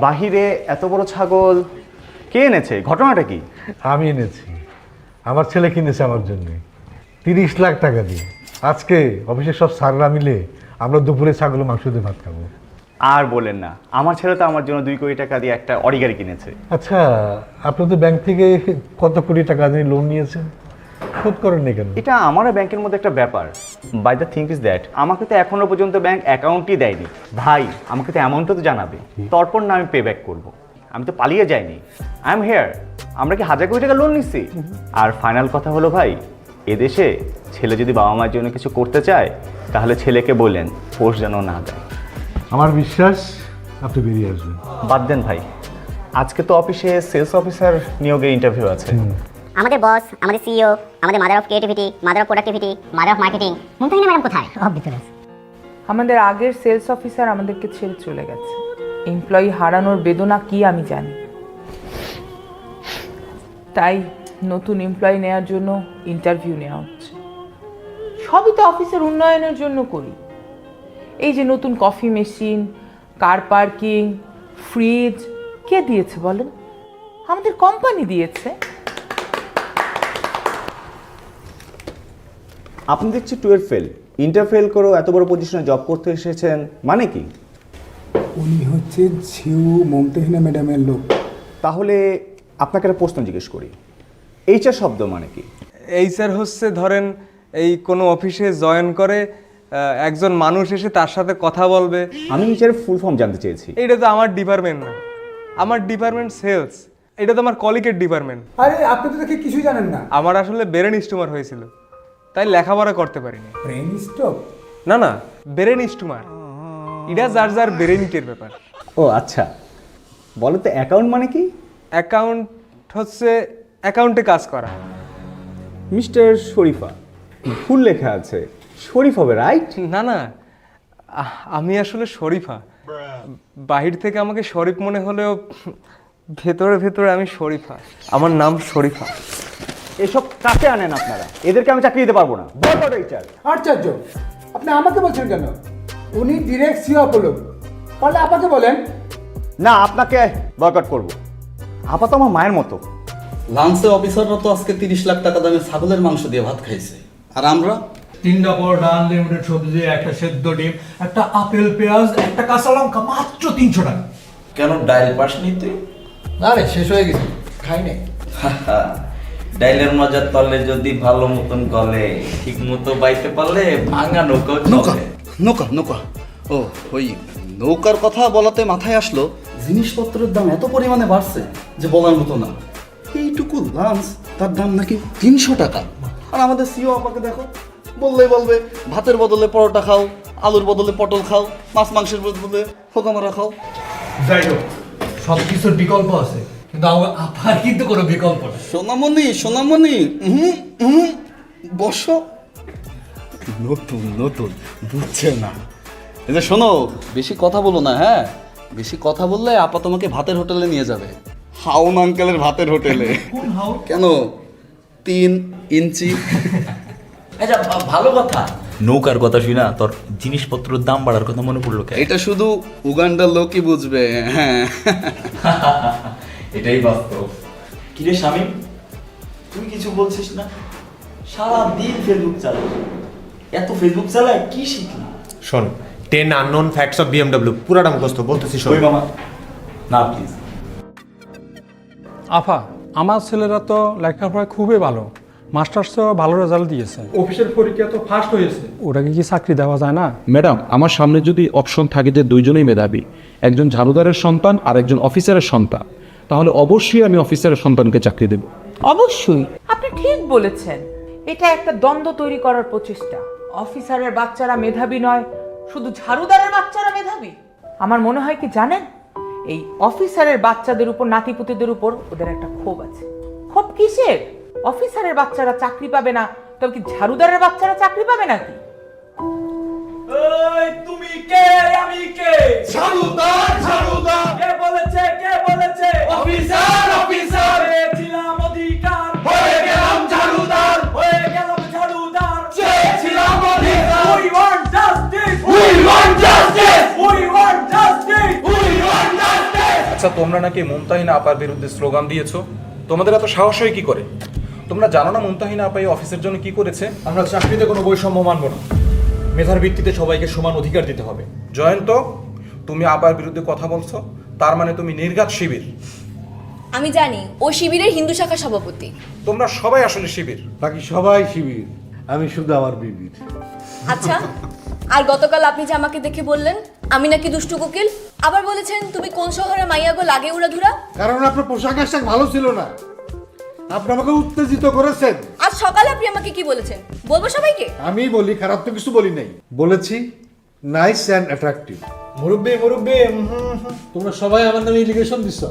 বাহিরে এত বড় ছাগল কে এনেছে? ঘটনাটা কি? আমি এনেছি, আমার ছেলে কিনেছে আমার জন্য 30 লাখ টাকা দিয়ে। আজকে অফিসের সব স্যাররা মিলে আমরা দুপুরে ছাগল মাংস দিয়ে ভাত খাবো। আর বলেন না, আমার ছেলে তো আমার জন্য 2 কোটি টাকা দিয়ে একটা অডি গাড়ি কিনেছে। আচ্ছা, আপনি তো ব্যাংক থেকে কত কোটি টাকা দিয়ে লোন নিয়েছেন, শোধ করেননি কেন? এটা আমারও ব্যাংকের মধ্যে একটা ব্যাপার। By the thing is that আমাকে তো এখনো পর্যন্ত ব্যাংক অ্যাকাউন্টই দেয়নি। ভাই আমাকে তো অ্যামাউন্টটা তো জানাবে, তারপর না আমি পে ব্যাক করবো। আমি তো পালিয়ে যাইনি, আই এম হেয়ার। আমরা কি 1000 কোটি টাকা লোন নিচ্ছি? আর ফাইনাল কথা হলো ভাই, এদেশে ছেলে যদি বাবা মায়ের জন্য কিছু করতে চায় তাহলে ছেলেকে বললেন ফোর্স যেন না দেয়। আমার বিশ্বাস আপনি বেরিয়ে আসবেন। বাদ দেন ভাই, আজকে তো অফিসে সেলস অফিসার নিয়োগের ইন্টারভিউ আছে। আমাদের বস, আমাদের সিইও, আমাদের mother of creativity, mother of productivity, mother of marketing Mumtahina madam কোথায়? ভিতরে আছে। আমাদের আগের সেলস অফিসার আমাদেরকে ছেড়ে চলে গেছে। এমপ্লয়ি হারানোর বেদনা কি আমি জানি, তাই নতুন এমপ্লয়ি নেওয়ার জন্য ইন্টারভিউ নেওয়া হচ্ছে। সবই তো অফিসের উন্নয়নের জন্য করি। এই যে নতুন coffee machine, car parking, fridge কে দিয়েছে বলেন? আমাদের কোম্পানি দিয়েছে। আপনি দেখছি 12 ফেল, ইন্টার ফেল করেও এত বড় পজিশনে জব করতে এসেছেন, মানে কি? উনি হচ্ছে ঝিউ মমতাহিনা ম্যাডামের লোক। তাহলে আপনাকে একটা প্রশ্ন জিজ্ঞেস করি, এইচআর শব্দ মানে কি? এইচআর হচ্ছে ধরেন এই কোনো অফিসে জয়েন করে একজন মানুষ এসে তার সাথে কথা বলবে। আমি এইচআর ফুল ফর্ম জানতে চেয়েছি। এইটা তো আমার ডিপার্টমেন্ট না, আমার ডিপার্টমেন্ট সেলস। এটা তো আমার কলিগের ডিপার্টমেন্ট। আরে আপনি তো দেখে কিছুই জানেন না। আমার আসলে ব্রেন স্টিউমার হয়েছিল, তাই লেখাপড়া করতে পারিনি। Brain stroke? না না, ব্রেন স্টিউমার, এটা যার যার ব্রেনিটের ব্যাপার। ও আচ্ছা, বলো তো অ্যাকাউন্ট মানে কি? অ্যাকাউন্ট হচ্ছে অ্যাকাউন্টে কাজ করা। মিস্টার শরীফা, ফুল লেখা আছে, শরীফ হবে রাইট? না না, আমি আসলে শরীফা। বাহির থেকে আমাকে শরীফ মনে হলেও ভেতরে ভেতরে আমি শরীফা। আমার নাম শরীফা। এসব কাছে আনেন আপনারা, এদেরকে আমি চাকরি দিতে পারবো না। Boycott HR. আশ্চর্য, আপনি আমাকে বলছেন কেন? উনি ডিরেক্ট সিও লোক, পারলে আপনাকে বলেন। না, আপনাকে বয়কট করবো। আপাতত আমার মায়ের মতো। লান্সে অফিসাররা তো আজকে 30 লাখ টাকা দামে ছাগলের মাংস দিয়ে ভাত খাইছে, আর আমরা 3টা পরোটা, আনলিমিটেড সবজি, একটা সেদ্ধ ডিম, একটা আপেল, পেঁয়াজ, একটা কাঁচা লঙ্কা, মাত্র 300 টাকা। কেন ডাইল পাস নি তুই? আরে শেষ হয়ে গেছে, খাই নাই। ডাইলের মজার তলে যদি ভালো মতন গলে, ঠিক মতো বাইতে পারলে ভাঙা নৌকা চলে। নৌকা নৌকা ও ওই নৌকার কথা বলাতে মাথায় আসলো, জিনিসপত্রের দাম এত পরিমাণে বাড়ছে যে বলার মতো না। এইটুকু লাঞ্চ, তার দাম নাকি 300 টাকা। আর আমাদের সিও আপাকে দেখো, বললেই বলবে ভাতের বদলে পরোটা খাও, আলুর বদলে পটল খাও, মাছ মাংসের বদলে ফোকামারা খাও। যাই হোক, সব কিছুর বিকল্প আছে, কিন্তু আপনার কিন্তু কোনো বিকল্প নেই। সোনামণি সোনামণি, বসো। নতুন নতুন বুঝছে না। এই যে শোনো, বেশি কথা বলো না, হ্যাঁ? বেশি কথা বললে আপা তোমাকে ভাতের হোটেলে নিয়ে যাবে, হাউন আঙ্কেলের ভাতের হোটেলে। কেন 3 ইঞ্চি? আচ্ছা, ভালো কথা। নৌকার কথা শুনা তোর জিনিসপত্রের দাম বাড়ার কথা মনে পড়লো। এটা শুধু উগান্ডার লোকই বুঝবে। হ্যাঁ, এটাই বাস্তব। কিরে শামীম, তুই কিছু বলছিস না? সারা দিন ফেসবুক চালাই, এত ফেসবুক চালায় কি শিখলি? শোন, 10 আননোন ফ্যাক্টস অফ বিএমডব্লিউ পুরাটা মুখস্থ বলতেছি। শোন মামা, না প্লিজ। আফা, আমার ছেলেরা তো লেখাপড়ায় খুবই ভালো, মাস্টার্সেও ভালো রেজাল্ট দিয়েছে, অফিসের পরীক্ষা তো ফার্স্ট হয়েছে। ওটাকে কি চাকরি দেওয়া যায় না? ম্যাডাম, আমার সামনে যদি অপশন থাকে যে দুইজনেই মেধাবী, একজন ঝাড়ুদারের সন্তান আর একজন অফিসারের সন্তান, তাহলে অবশ্যই আমি অফিসারের সন্তানকে চাকরি দেব। অবশ্যই, আপনি ঠিক বলেছেন। এটা একটা দ্বন্দ্ব তৈরি করার প্রচেষ্টা। অফিসারের বাচ্চারা মেধাবী নয়, শুধু ঝাড়ুদারের বাচ্চারা মেধাবী। আমার মনে হয় কি জানেন, এই অফিসারের বাচ্চাদের উপর, নাতিপুতিদের উপর ওদের একটা ক্ষোভ আছে। ক্ষোভ কিসের? অফিসারের বাচ্চারা চাকরি পাবে না, তবে কি ঝাড়ুদারের বাচ্চারা চাকরি পাবে নাকি? এই তুমি কে, আমি কে? ঝাড়ুদার, ঝাড়ুদার। কে বলেছে, কে বলেছে? Officer, officer. পেয়েছিলাম অধিকার, হয়ে গেলাম ঝাড়ুদার, হয়ে গেলাম ঝাড়ুদার। চেয়েছিলাম অধিকার। We want justice, we want justice, we want justice, we want justice. আচ্ছা, তোমরা নাকি মুমতাহিনা আপার বিরুদ্ধে স্লোগান দিয়েছো, তোমাদের এত সাহস হয় কি করে? তোমরা জানো না মুমতাহিনা আপা এই অফিসের জন্য কি করেছে? আমরা চাকরিতে কোনো বৈষম্য মানব না, মেধার ভিত্তিতে সবাইকে সমান অধিকার দিতে হবে। জয়ন্ত, তুমি আপার বিরুদ্ধে কথা বলছো, তার মানে তুমি নির্ঘাত শিবির। আমি জানি ও শিবিরের হিন্দু শাখা সভাপতি। তোমরা সবাই আসলে শিবির। বাকি সবাই শিবির, আমি শুধু আমার বিবির। আচ্ছা, আর গতকাল আপনি যে আমাকে দেখে বললেন আমি নাকি দুষ্টু কোকিল, আবার বলেছেন তুমি কোন শহরে মাইয়া গো লাগে উড়াধুরা। কারণ আপনার পোশাক আশাক ভালো ছিল না, আপনি আমাকে উত্তেজিত করেছেন। আজ সকালে আপনি আমাকে কি বলেছেন বলবো সবাইকে? আমি বলি, খারাপ তো কিছু বলি নাই, বলেছি নাইস অ্যান্ড অ্যাট্রাকটিভ। মুরব্বী তোমরা সবাই আমার নামে ইলিগেশন দিচ্ছ,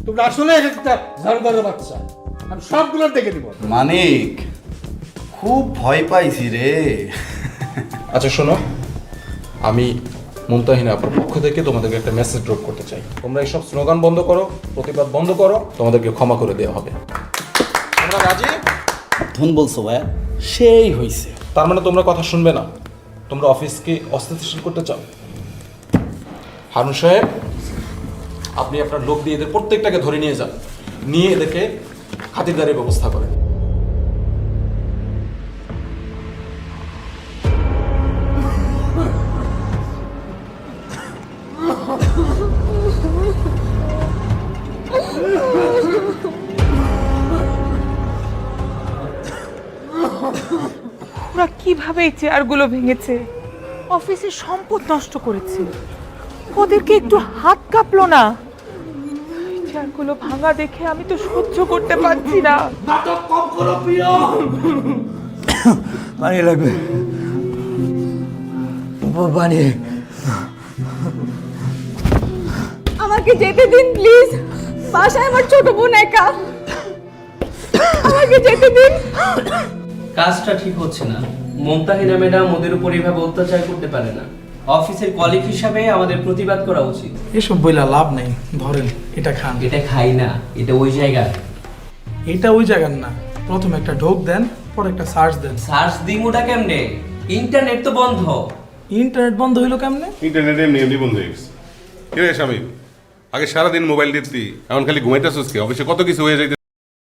তোমরা আসলে একটা ঝাড়ুদারের বাচ্চা, আমি সবগুলো দেখে দিব। মানিক, খুব ভয় পাইছি রে। আচ্ছা শোনো, আমি মুমতাহিনা আপার পক্ষ থেকে তোমাদেরকে একটা মেসেজ ড্রপ করতে চাই। তোমরা এইসব স্লোগান বন্ধ করো, প্রতিবাদ বন্ধ করো, তোমাদেরকে ক্ষমা করে দেওয়া হবে। তোমরা রাজি? ধন বলছো ভাইয়া, সেই হইছে। তার মানে তোমরা কথা শুনবে না, তোমরা অফিসকে অস্থিতিশীল করতে চাও। হারুন সাহেব, আপনি আপনার লোক দিয়ে এদের প্রত্যেকটাকে ধরে নিয়ে যান, নিয়ে এদেরকে খাতিরদারির ব্যবস্থা করেন। ওরা কিভাবে এই চেয়ারগুলো ভেঙেছে, অফিসের সম্পদ নষ্ট করেছে, ওদেরকে একটু হাত কাঁপলো না। এই চেয়ারগুলো ভাঙা দেখে আমি তো সহ্য করতে পারছি না। নাটক কম করো প্রিয়। পানি লাগবে, পানি। আমাকে যেতে দিন প্লিজ, বাসায় আমার ছোট বোন একা, আমাকে যেতে দিন। কাজটা ঠিক হচ্ছে না। মুমতাহিনা ম্যাডাম ওদের উপর এভাবে অত্যাচার করতে পারে না। অফিসের কলিগ হিসাবে আমাদের প্রতিবাদ করা উচিত। এসব বইলা লাভ নেই, ধরেন এটা খান। এটা খাই না, এটা ওই জায়গা। এটা ওই জায়গার না, প্রথমে একটা ঢোক দেন, পরে একটা সার্চ দেন। সার্চ দিন ওটা কেমনে? ইন্টারনেট তো বন্ধ। ইন্টারনেট বন্ধ হইলো কেমনে? ইন্টারনেট এমনি বন্ধ হয়ে গেছে। কি রে স্বামী, আগে সারাদিন মোবাইল দেখতি, এখন খালি ঘুমাইতেছিস কি? অফিসে কত কিছু হয়ে যাইতে